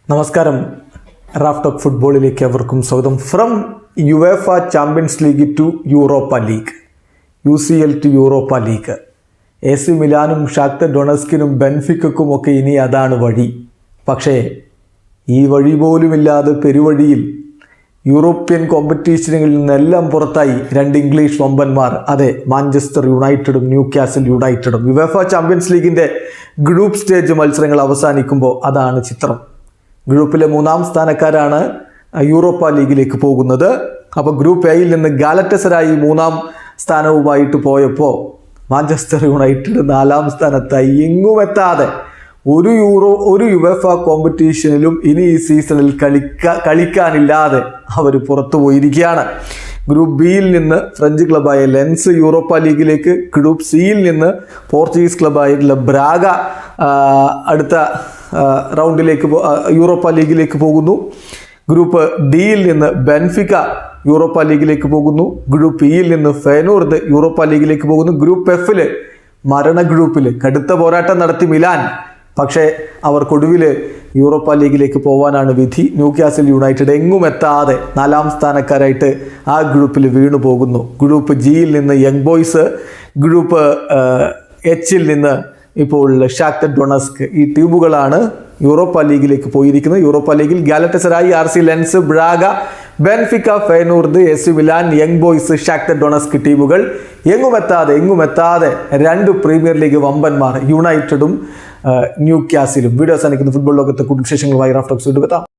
നമസ്കാരം. Raf talk ഫുട്ബോളിലേക്ക് അവർക്കും സ്വാഗതം. From UEFA Champions League to Europa League, UCL to Europa League. AC മിലാനും ഷാക്തർ ഡൊണസ്കിനും ബെൻഫിക്കും ഒക്കെ ഇനി അതാണ് വഴി. പക്ഷേ ഈ വഴി പോലുമില്ലാതെ പെരുവഴിയിൽ യൂറോപ്യൻ കോമ്പറ്റീഷനുകളിൽ നിന്നെല്ലാം പുറത്തായി രണ്ട് ഇംഗ്ലീഷ് വമ്പന്മാർ. അതെ, മാഞ്ചസ്റ്റർ യുണൈറ്റഡും ന്യൂകാസിൽ യുണൈറ്റഡും. യുവേഫ ചാമ്പ്യൻസ് ലീഗിൻ്റെ ഗ്രൂപ്പ് സ്റ്റേജ് മത്സരങ്ങൾ അവസാനിക്കുമ്പോൾ അതാണ് ചിത്രം. ഗ്രൂപ്പിലെ 3-ാം സ്ഥാനക്കാരാണ് യൂറോപ്പ ലീഗിലേക്ക് പോകുന്നത്. അപ്പോൾ ഗ്രൂപ്പ് എയിൽ നിന്ന് ഗാലറ്റസറായി 3-ാം സ്ഥാനവുമായിട്ട് പോയപ്പോൾ മാഞ്ചസ്റ്റർ യുണൈറ്റഡ് 4-ാം സ്ഥാനത്തായി. എങ്ങുമെത്താതെ ഒരു യുവേഫ കോമ്പറ്റീഷനിലും ഇനി ഈ സീസണിൽ കളിക്കാനില്ലാതെ അവർ പുറത്തു പോയിരിക്കുകയാണ്. ഗ്രൂപ്പ് ബിയിൽ നിന്ന് ഫ്രഞ്ച് ക്ലബായ ലെൻസ് യൂറോപ്പ ലീഗിലേക്ക്, ഗ്രൂപ്പ് സിയിൽ നിന്ന് പോർച്ചുഗീസ് ക്ലബായിട്ടുള്ള ബ്രാഗ അടുത്ത റൗണ്ടിലേക്ക് യൂറോപ്പ ലീഗിലേക്ക് പോകുന്നു. ഗ്രൂപ്പ് ഡിയിൽ നിന്ന് ബെൻഫിക്ക യൂറോപ്പ ലീഗിലേക്ക് പോകുന്നു. ഗ്രൂപ്പ് ഇയിൽ നിന്ന് ഫെയനൂർദ് യൂറോപ്പ ലീഗിലേക്ക് പോകുന്നു. ഗ്രൂപ്പ് എഫിൽ മരണ ഗ്രൂപ്പിൽ കടുത്ത പോരാട്ടം നടത്തി മിലാൻ. പക്ഷേ അവർക്കൊടുവിൽ യൂറോപ്പ ലീഗിലേക്ക് പോകാനാണ് വിധി. ന്യൂകാസിൽ യുണൈറ്റഡ് എങ്ങുമെത്താതെ 4-ാം സ്ഥാനക്കാരായിട്ട് ആ ഗ്രൂപ്പിൽ വീണു പോകുന്നു. ഗ്രൂപ്പ് ജിയിൽ നിന്ന് യങ് ബോയ്സ്, ഗ്രൂപ്പ് എച്ചിൽ നിന്ന് ഇപ്പോൾ ഷാക്തർ ഡൊണസ്ക്. ഈ ടീമുകളാണ് യൂറോപ്പ ലീഗിലേക്ക് പോയിരിക്കുന്നത്. യൂറോപ്പ ലീഗിൽ Galatasaray, RC Lens, Braga, Benfica, Feyenoord, AC Milan, Young Boys, Shakhtar Donetsk ടീമുകൾ. എങ്ങുമെത്താതെ രണ്ട് പ്രീമിയർ ലീഗ് വമ്പന്മാർ യുണൈറ്റഡും ന്യൂകാസിലും. വീഡിയോ അവസാനിക്കുന്ന ഫുട്ബോൾ ലോകത്തെ കൂടുതൽ വിശേഷങ്ങളുമായി റാഫ് ടോക്സ് വീണ്ടും എത്താം.